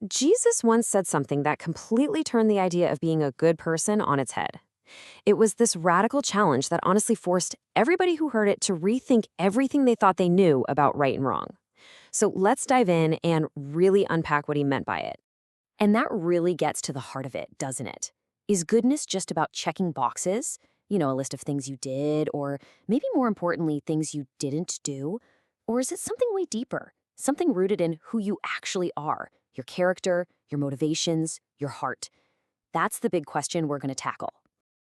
Jesus once said something that completely turned the idea of being a good person on its head. It was this radical challenge that honestly forced everybody who heard it to rethink everything they thought they knew about right and wrong. So let's dive in and really unpack what he meant by it. And that really gets to the heart of it, doesn't it? Is goodness just about checking boxes? A list of things you did, or maybe more importantly, things you didn't do? Or is it something way deeper, something rooted in who you actually are, your character, your motivations, your heart? That's the big question we're going to tackle.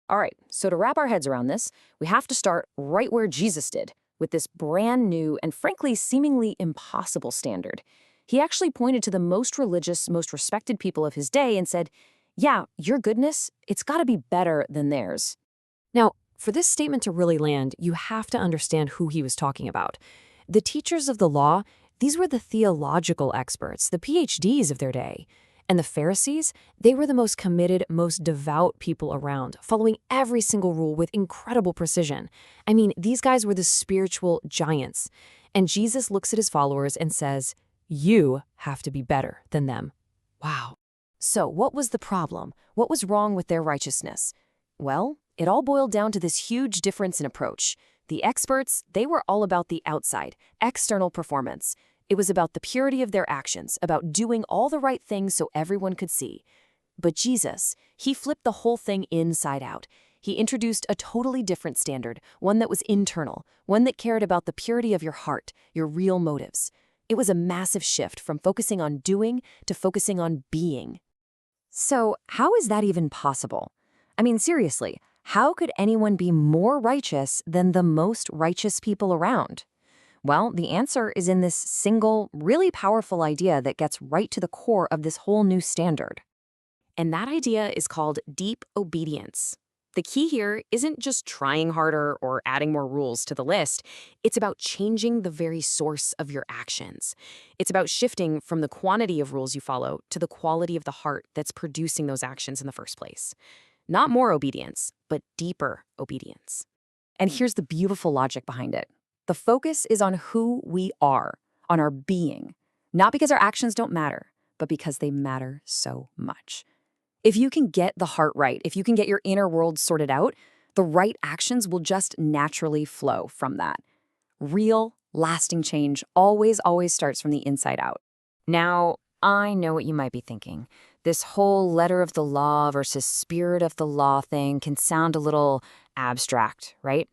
All right, so to wrap our heads around this, we have to start right where Jesus did, with this brand new and frankly seemingly impossible standard. He actually pointed to the most religious, most respected people of his day and said, yeah, your goodness, it's got to be better than theirs. Now, for this statement to really land, you have to understand who he was talking about. The teachers of the law, these were the theological experts, the PhDs of their day. And the Pharisees, they were the most committed, most devout people around, following every single rule with incredible precision. I mean, these guys were the spiritual giants. And Jesus looks at his followers and says, you have to be better than them. Wow. So what was the problem? What was wrong with their righteousness? Well, it all boiled down to this huge difference in approach. The experts, they were all about the outside, external performance. It was about the purity of their actions, about doing all the right things so everyone could see. But Jesus, he flipped the whole thing inside out. He introduced a totally different standard, one that was internal, one that cared about the purity of your heart, your real motives. It was a massive shift from focusing on doing to focusing on being. So, how is that even possible? I mean, seriously, how could anyone be more righteous than the most righteous people around? Well, the answer is in this single, really powerful idea that gets right to the core of this whole new standard. And that idea is called deep obedience. The key here isn't just trying harder or adding more rules to the list. It's about changing the very source of your actions. It's about shifting from the quantity of rules you follow to the quality of the heart that's producing those actions in the first place. Not more obedience, but deeper obedience. And here's the beautiful logic behind it. The focus is on who we are, on our being, not because our actions don't matter, but because they matter so much. If you can get the heart right, if you can get your inner world sorted out, the right actions will just naturally flow from that. Real, lasting change always starts from the inside out. Now, I know what you might be thinking. This whole letter of the law versus spirit of the law thing can sound a little abstract, right?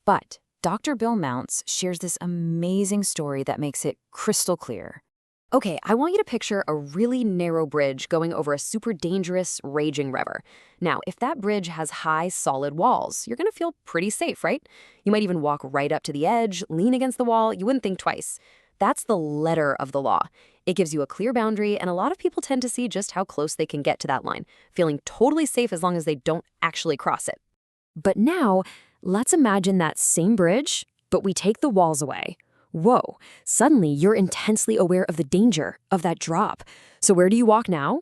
But Dr. Bill Mounce shares this amazing story that makes it crystal clear. Okay, I want you to picture a really narrow bridge going over a super dangerous, raging river. Now, if that bridge has high, solid walls, you're going to feel pretty safe, right? You might even walk right up to the edge, lean against the wall. You wouldn't think twice. That's the letter of the law. It gives you a clear boundary, and a lot of people tend to see just how close they can get to that line, feeling totally safe as long as they don't actually cross it. But now, let's imagine that same bridge, but we take the walls away. Whoa, suddenly you're intensely aware of the danger of that drop. So where do you walk now?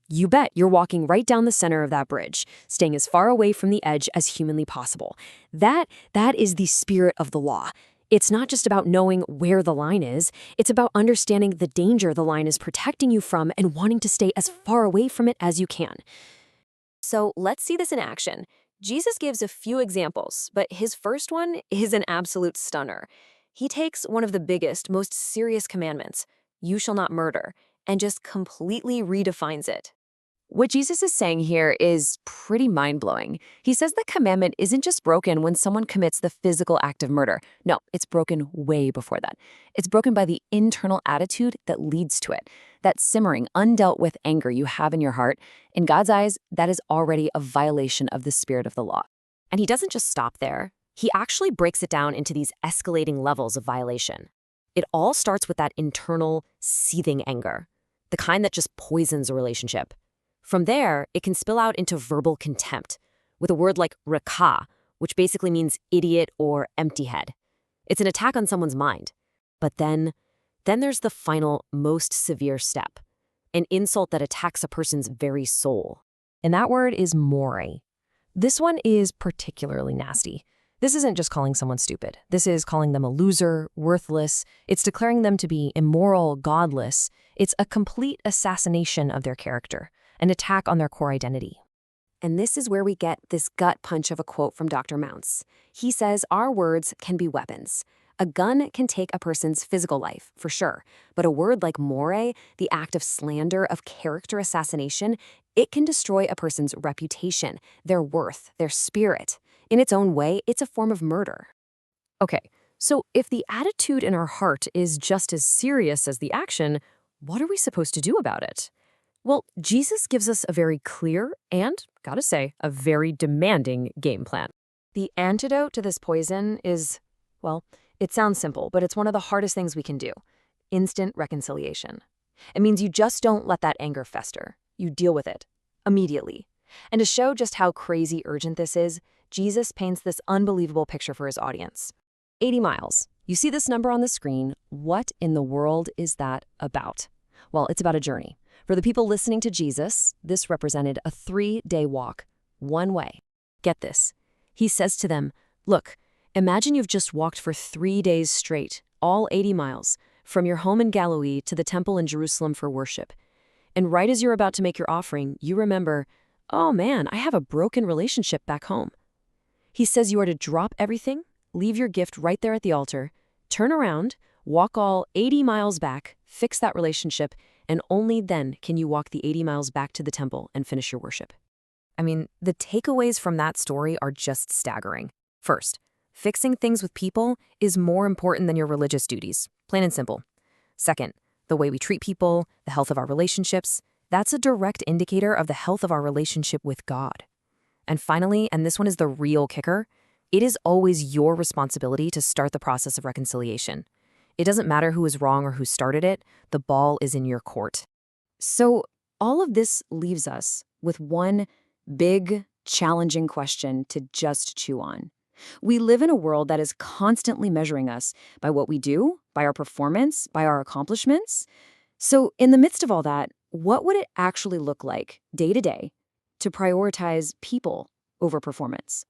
You bet you're walking right down the center of that bridge, staying as far away from the edge as humanly possible. That is the spirit of the law. It's not just about knowing where the line is. It's about understanding the danger the line is protecting you from and wanting to stay as far away from it as you can. So let's see this in action. Jesus gives a few examples, but his first one is an absolute stunner. He takes one of the biggest, most serious commandments, you shall not murder, and just completely redefines it. What Jesus is saying here is pretty mind-blowing. He says the commandment isn't just broken when someone commits the physical act of murder. No, it's broken way before that. It's broken by the internal attitude that leads to it. That simmering, undealt with anger you have in your heart, in God's eyes, that is already a violation of the spirit of the law. And he doesn't just stop there. He actually breaks it down into these escalating levels of violation. It all starts with that internal, seething anger, the kind that just poisons a relationship. From there, it can spill out into verbal contempt, with a word like rakah, which basically means idiot or empty head. It's an attack on someone's mind. But then there's the final, most severe step, an insult that attacks a person's very soul. And that word is more. This one is particularly nasty. This isn't just calling someone stupid. This is calling them a loser, worthless. It's declaring them to be immoral, godless. It's a complete assassination of their character, an attack on their core identity. And this is where we get this gut punch of a quote from Dr. Mounce. He says our words can be weapons. A gun can take a person's physical life, for sure, but a word like more, the act of slander, of character assassination, it can destroy a person's reputation, their worth, their spirit. In its own way, it's a form of murder. Okay, so if the attitude in our heart is just as serious as the action, what are we supposed to do about it? Well, Jesus gives us a very clear and, gotta say, a very demanding game plan. The antidote to this poison is, well, it sounds simple, but it's one of the hardest things we can do. Instant reconciliation. It means you just don't let that anger fester. You deal with it immediately. And to show just how crazy urgent this is, Jesus paints this unbelievable picture for his audience. 80 miles. You see this number on the screen. What in the world is that about? Well, it's about a journey. For the people listening to Jesus, this represented a 3-day walk, one way. Get this. He says to them, look, imagine you've just walked for 3 days straight, all 80 miles, from your home in Galilee to the temple in Jerusalem for worship. And right as you're about to make your offering, you remember, oh man, I have a broken relationship back home. He says you are to drop everything, leave your gift right there at the altar, turn around, walk all 80 miles back, fix that relationship, and only then can you walk the 80 miles back to the temple and finish your worship. I mean, the takeaways from that story are just staggering. First, fixing things with people is more important than your religious duties, plain and simple. Second, the way we treat people, the health of our relationships, that's a direct indicator of the health of our relationship with God. And finally, and this one is the real kicker, it is always your responsibility to start the process of reconciliation. It doesn't matter who is wrong or who started it, the ball is in your court. So all of this leaves us with one big, challenging question to just chew on. We live in a world that is constantly measuring us by what we do, by our performance, by our accomplishments. So in the midst of all that, what would it actually look like day to day to prioritize people over performance?